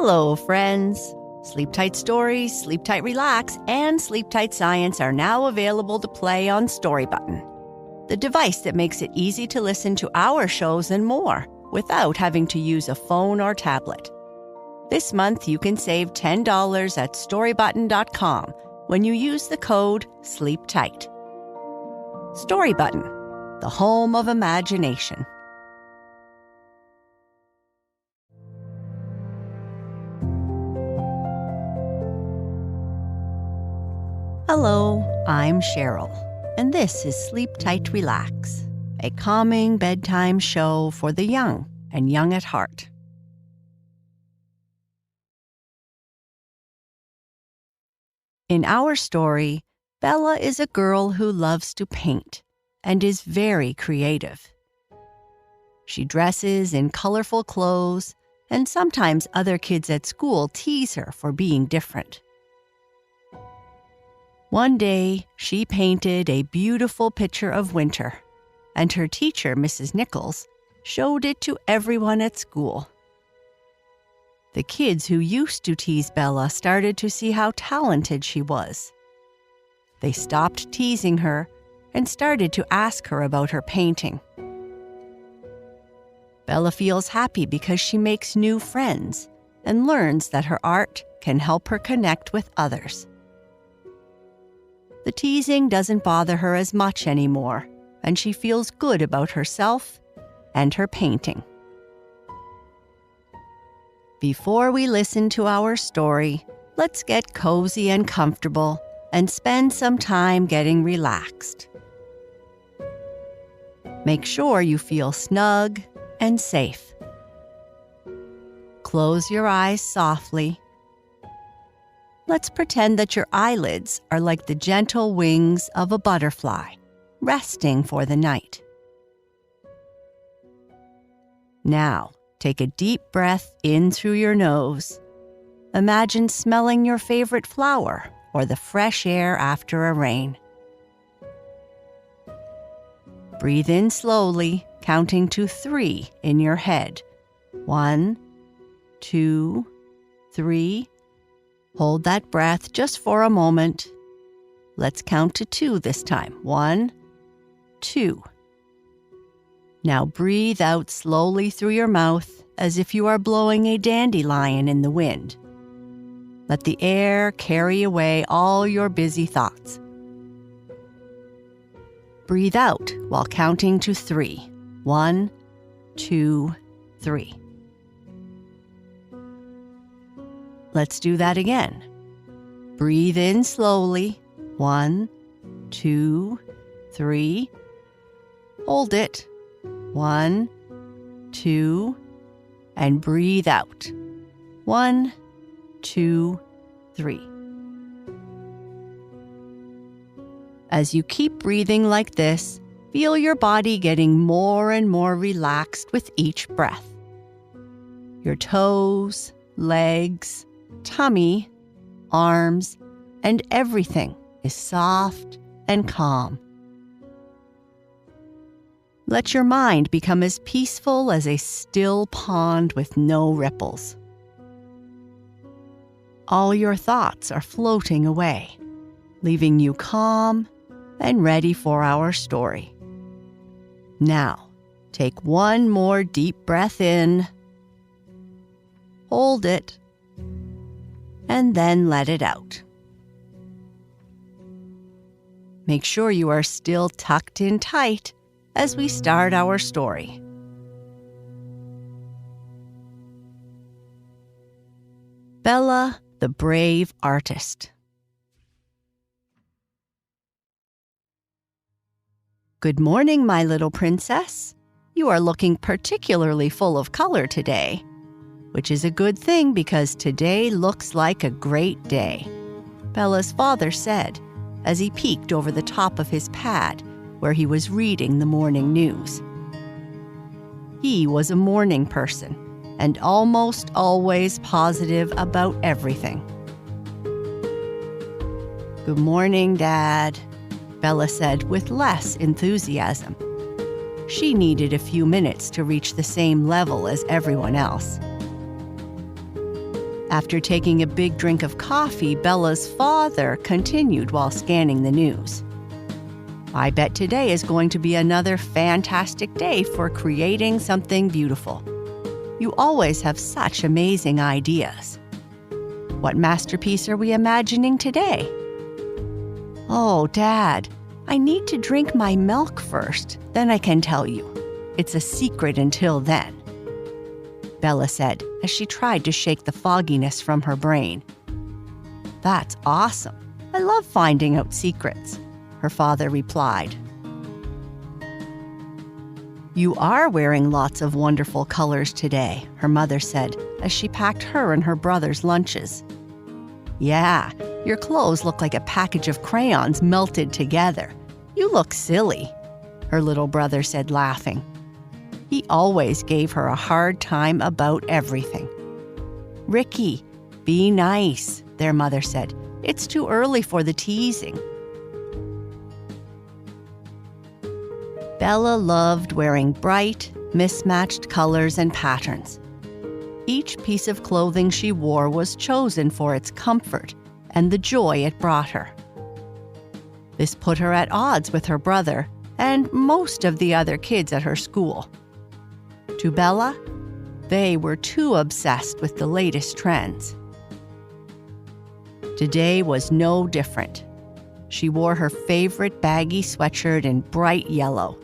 Hello, friends. Sleep Tight Stories, Sleep Tight Relax, and Sleep Tight Science are now available to play on Story Button, the device that makes it easy to listen to our shows and more without having to use a phone or tablet. This month, you can save $10 at storybutton.com when you use the code SLEEPTIGHT. Story Button, the home of imagination. Hello, I'm Sheryl, and this is Sleep Tight Relax, a calming bedtime show for the young and young at heart. In our story, Bella is a girl who loves to paint and is very creative. She dresses in colorful clothes, and sometimes other kids at school tease her for being different. One day, she painted a beautiful picture of winter, and her teacher, Mrs. Nichols, showed it to everyone at school. The kids who used to tease Bella started to see how talented she was. They stopped teasing her and started to ask her about her painting. Bella feels happy because she makes new friends and learns that her art can help her connect with others. The teasing doesn't bother her as much anymore, and she feels good about herself and her painting. Before we listen to our story, let's get cozy and comfortable and spend some time getting relaxed. Make sure you feel snug and safe. Close your eyes softly. Let's pretend that your eyelids are like the gentle wings of a butterfly, resting for the night. Now, take a deep breath in through your nose. Imagine smelling your favorite flower or the fresh air after a rain. Breathe in slowly, counting to 3 in your head. 1, 2, 3. Hold that breath just for a moment. Let's count to 2 this time. 1, 2. Now breathe out slowly through your mouth as if you are blowing a dandelion in the wind. Let the air carry away all your busy thoughts. Breathe out while counting to 3. 1, 2, 3. Let's do that again. Breathe in slowly. 1, 2, 3. Hold it. 1, 2, and breathe out. 1, 2, 3. As you keep breathing like this, feel your body getting more and more relaxed with each breath. Your toes, legs, tummy, arms, and everything is soft and calm. Let your mind become as peaceful as a still pond with no ripples. All your thoughts are floating away, leaving you calm and ready for our story. Now, take one more deep breath in, hold it, and then let it out. Make sure you are still tucked in tight as we start our story. Bella, the brave artist. Good morning, my little princess. You are looking particularly full of color today, which is a good thing because today looks like a great day, Bella's father said as he peeked over the top of his pad where he was reading the morning news. He was a morning person and almost always positive about everything. Good morning, Dad, Bella said with less enthusiasm. She needed a few minutes to reach the same level as everyone else. After taking a big drink of coffee, Bella's father continued while scanning the news. I bet today is going to be another fantastic day for creating something beautiful. You always have such amazing ideas. What masterpiece are we imagining today? Oh, Dad, I need to drink my milk first, then I can tell you. It's a secret until then, Bella said as she tried to shake the fogginess from her brain. That's awesome. I love finding out secrets, her father replied. You are wearing lots of wonderful colors today, her mother said as she packed her and her brother's lunches. Yeah, your clothes look like a package of crayons melted together. You look silly, her little brother said, laughing. He always gave her a hard time about everything. Ricky, be nice, their mother said. It's too early for the teasing. Bella loved wearing bright, mismatched colors and patterns. Each piece of clothing she wore was chosen for its comfort and the joy it brought her. This put her at odds with her brother and most of the other kids at her school. To Bella, they were too obsessed with the latest trends. Today was no different. She wore her favorite baggy sweatshirt in bright yellow,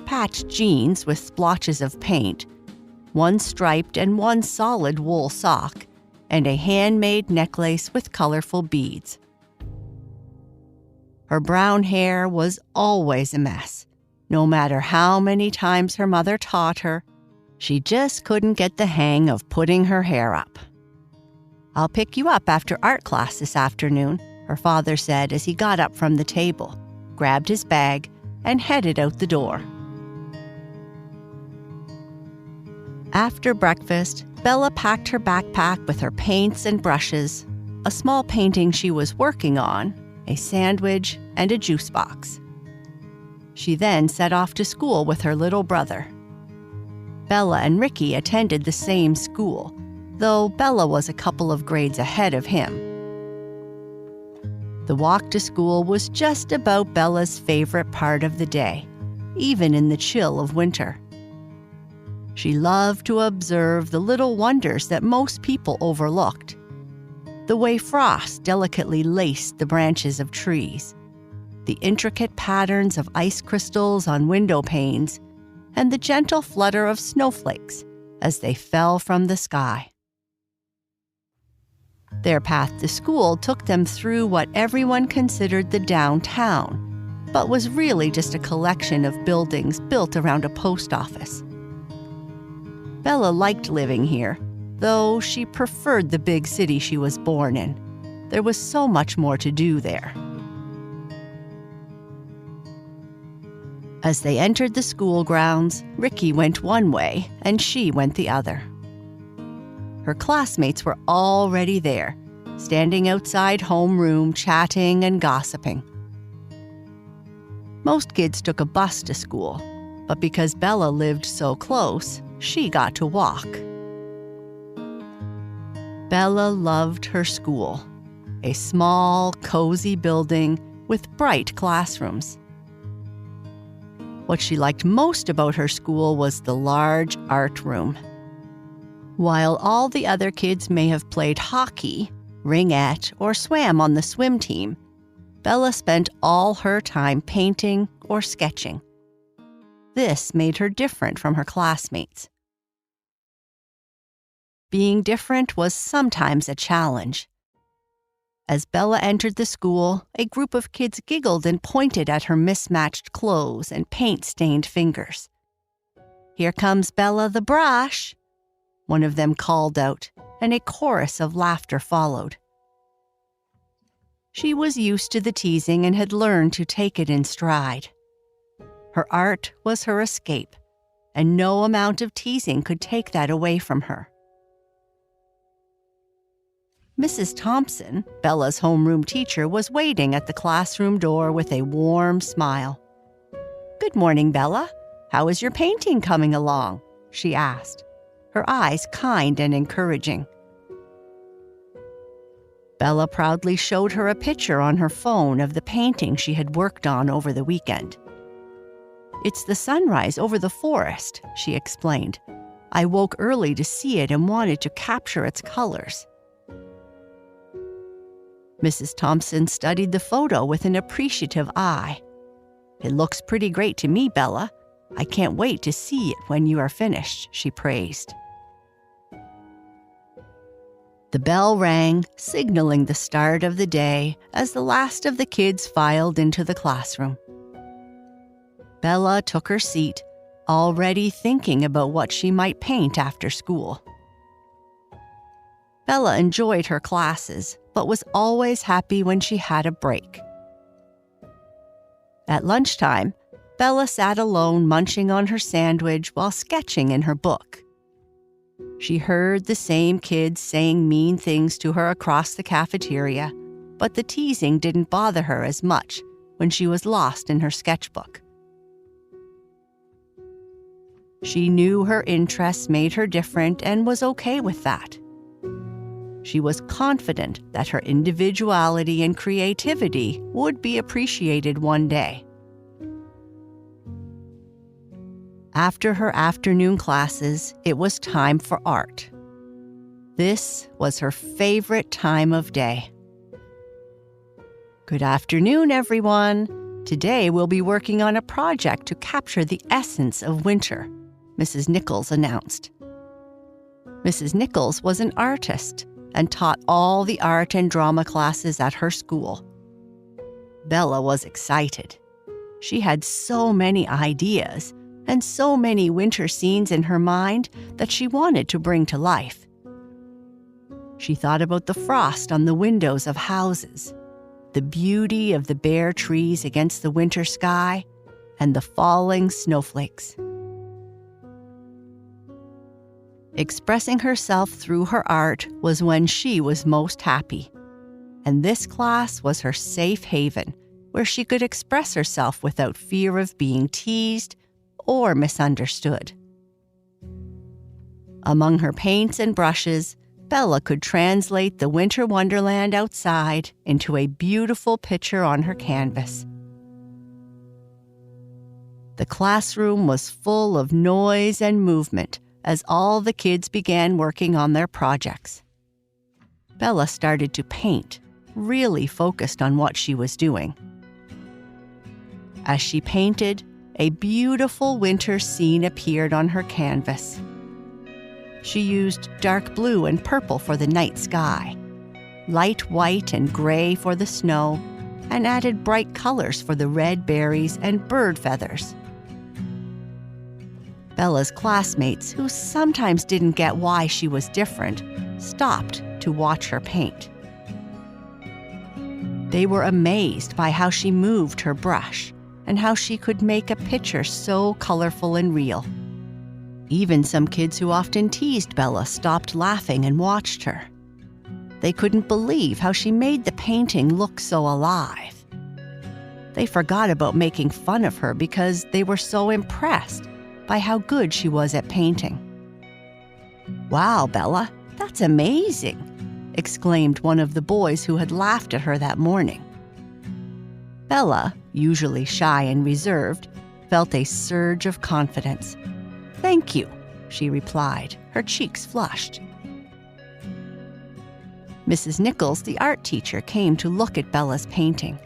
patched jeans with splotches of paint, one striped and one solid wool sock, and a handmade necklace with colorful beads. Her brown hair was always a mess. No matter how many times her mother taught her, she just couldn't get the hang of putting her hair up. I'll pick you up after art class this afternoon, her father said as he got up from the table, grabbed his bag, and headed out the door. After breakfast, Bella packed her backpack with her paints and brushes, a small painting she was working on, a sandwich, and a juice box. She then set off to school with her little brother. Bella and Ricky attended the same school, though Bella was a couple of grades ahead of him. The walk to school was just about Bella's favorite part of the day, even in the chill of winter. She loved to observe the little wonders that most people overlooked. The way frost delicately laced the branches of trees, the intricate patterns of ice crystals on window panes, and the gentle flutter of snowflakes as they fell from the sky. Their path to school took them through what everyone considered the downtown, but was really just a collection of buildings built around a post office. Bella liked living here, though she preferred the big city she was born in. There was so much more to do there. As they entered the school grounds, Ricky went one way and she went the other. Her classmates were already there, standing outside homeroom, chatting and gossiping. Most kids took a bus to school, but because Bella lived so close, she got to walk. Bella loved her school, a small, cozy building with bright classrooms. What she liked most about her school was the large art room. While all the other kids may have played hockey, ringette, or swam on the swim team, Bella spent all her time painting or sketching. This made her different from her classmates. Being different was sometimes a challenge. As Bella entered the school, a group of kids giggled and pointed at her mismatched clothes and paint-stained fingers. "Here comes Bella the brush," one of them called out, and a chorus of laughter followed. She was used to the teasing and had learned to take it in stride. Her art was her escape, and no amount of teasing could take that away from her. Mrs. Thompson, Bella's homeroom teacher, was waiting at the classroom door with a warm smile. "Good morning, Bella. How is your painting coming along?" she asked, her eyes kind and encouraging. Bella proudly showed her a picture on her phone of the painting she had worked on over the weekend. "It's the sunrise over the forest," she explained. "I woke early to see it and wanted to capture its colors." Mrs. Thompson studied the photo with an appreciative eye. "It looks pretty great to me, Bella. I can't wait to see it when you are finished," she praised. The bell rang, signaling the start of the day as the last of the kids filed into the classroom. Bella took her seat, already thinking about what she might paint after school. Bella enjoyed her classes, but was always happy when she had a break. At lunchtime, Bella sat alone munching on her sandwich while sketching in her book. She heard the same kids saying mean things to her across the cafeteria, but the teasing didn't bother her as much when she was lost in her sketchbook. She knew her interests made her different and was okay with that. She was confident that her individuality and creativity would be appreciated one day. After her afternoon classes, it was time for art. This was her favorite time of day. "Good afternoon, everyone. Today we'll be working on a project to capture the essence of winter," Mrs. Nichols announced. Mrs. Nichols was an artist and taught all the art and drama classes at her school. Bella was excited. She had so many ideas and so many winter scenes in her mind that she wanted to bring to life. She thought about the frost on the windows of houses, the beauty of the bare trees against the winter sky, and the falling snowflakes. Expressing herself through her art was when she was most happy, and this class was her safe haven, where she could express herself without fear of being teased or misunderstood. Among her paints and brushes, Bella could translate the winter wonderland outside into a beautiful picture on her canvas. The classroom was full of noise and movement as all the kids began working on their projects. Bella started to paint, really focused on what she was doing. As she painted, a beautiful winter scene appeared on her canvas. She used dark blue and purple for the night sky, light white and gray for the snow, and added bright colors for the red berries and bird feathers. Bella's classmates, who sometimes didn't get why she was different, stopped to watch her paint. They were amazed by how she moved her brush and how she could make a picture so colorful and real. Even some kids who often teased Bella stopped laughing and watched her. They couldn't believe how she made the painting look so alive. They forgot about making fun of her because they were so impressed by how good she was at painting. "Wow, Bella, that's amazing!" exclaimed one of the boys who had laughed at her that morning. Bella, usually shy and reserved, felt a surge of confidence. "Thank you," she replied, her cheeks flushed. Mrs. Nichols, the art teacher, came to look at Bella's painting.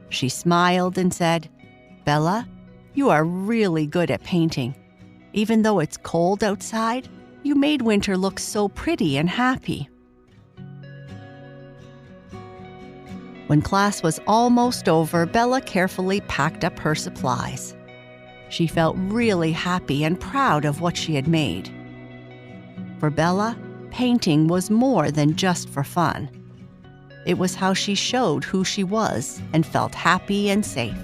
She smiled and said, "Bella, you are really good at painting. Even though it's cold outside, you made winter look so pretty and happy." When class was almost over, Bella carefully packed up her supplies. She felt really happy and proud of what she had made. For Bella, painting was more than just for fun. It was how she showed who she was and felt happy and safe.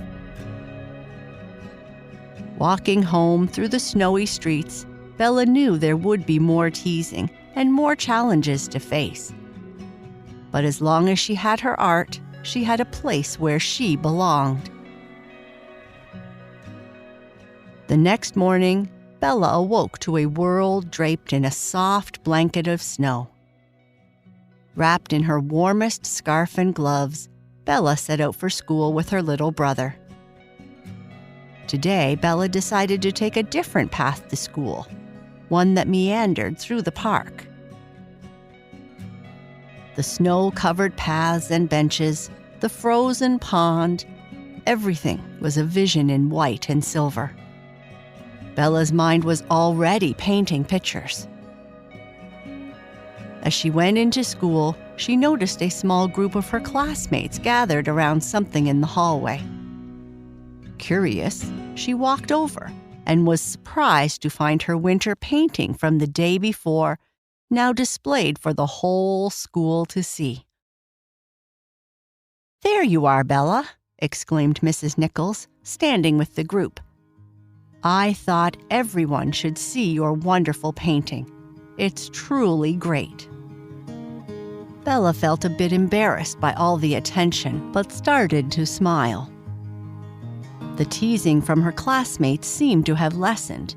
Walking home through the snowy streets, Bella knew there would be more teasing and more challenges to face. But as long as she had her art, she had a place where she belonged. The next morning, Bella awoke to a world draped in a soft blanket of snow. Wrapped in her warmest scarf and gloves, Bella set out for school with her little brother. Today, Bella decided to take a different path to school, one that meandered through the park. The snow-covered paths and benches, the frozen pond, everything was a vision in white and silver. Bella's mind was already painting pictures. As she went into school, she noticed a small group of her classmates gathered around something in the hallway. Curious, she walked over and was surprised to find her winter painting from the day before now displayed for the whole school to see. "There you are, Bella," exclaimed Mrs. Nichols, standing with the group. "I thought everyone should see your wonderful painting. It's truly great." Bella felt a bit embarrassed by all the attention, but started to smile. The teasing from her classmates seemed to have lessened,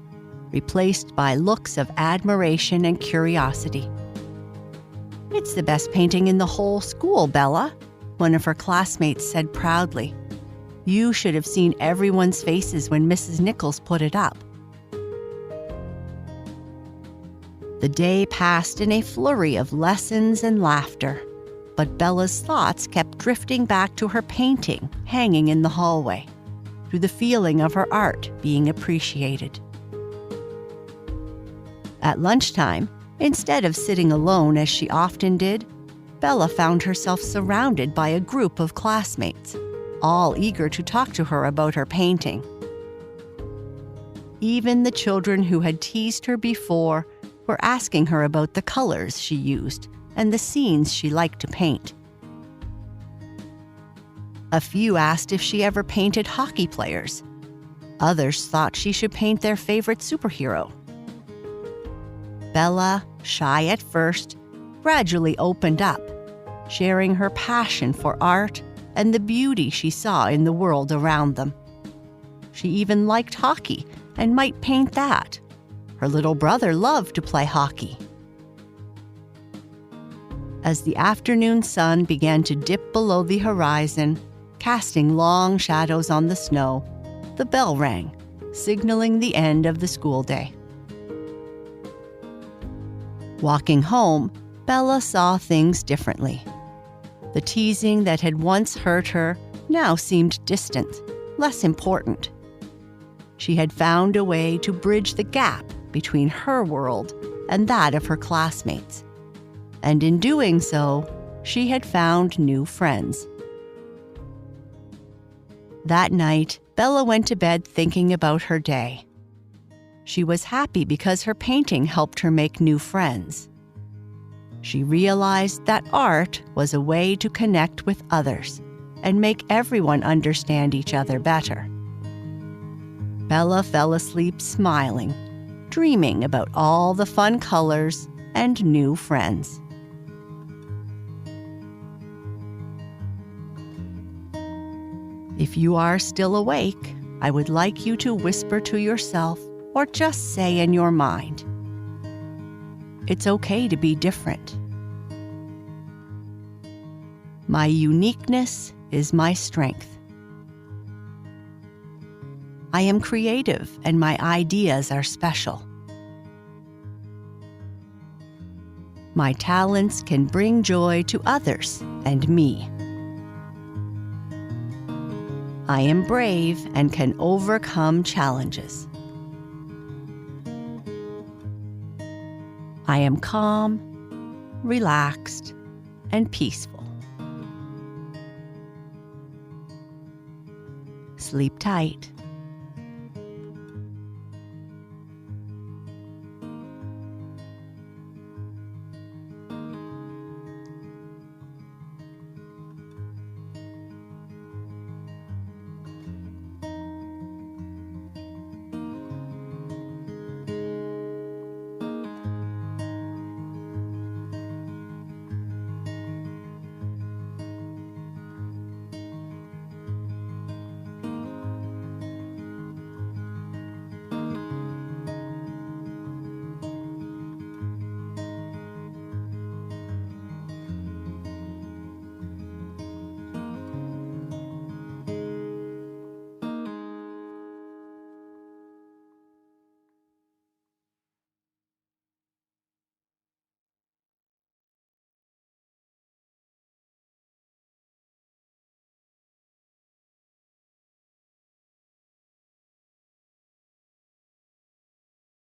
replaced by looks of admiration and curiosity. "It's the best painting in the whole school, Bella," one of her classmates said proudly. "You should have seen everyone's faces when Mrs. Nichols put it up." The day passed in a flurry of lessons and laughter, but Bella's thoughts kept drifting back to her painting hanging in the hallway, to the feeling of her art being appreciated. At lunchtime, instead of sitting alone as she often did, Bella found herself surrounded by a group of classmates, all eager to talk to her about her painting. Even the children who had teased her before were asking her about the colors she used and the scenes she liked to paint. A few asked if she ever painted hockey players. Others thought she should paint their favorite superhero. Bella, shy at first, gradually opened up, sharing her passion for art and the beauty she saw in the world around them. She even liked hockey and might paint that. Her little brother loved to play hockey. As the afternoon sun began to dip below the horizon, casting long shadows on the snow, the bell rang, signaling the end of the school day. Walking home, Bella saw things differently. The teasing that had once hurt her now seemed distant, less important. She had found a way to bridge the gap between her world and that of her classmates. And in doing so, she had found new friends. That night, Bella went to bed thinking about her day. She was happy because her painting helped her make new friends. She realized that art was a way to connect with others and make everyone understand each other better. Bella fell asleep smiling, dreaming about all the fun colors and new friends. If you are still awake, I would like you to whisper to yourself or just say in your mind, "It's okay to be different. My uniqueness is my strength. I am creative and my ideas are special. My talents can bring joy to others and me. I am brave and can overcome challenges. I am calm, relaxed, and peaceful." Sleep tight.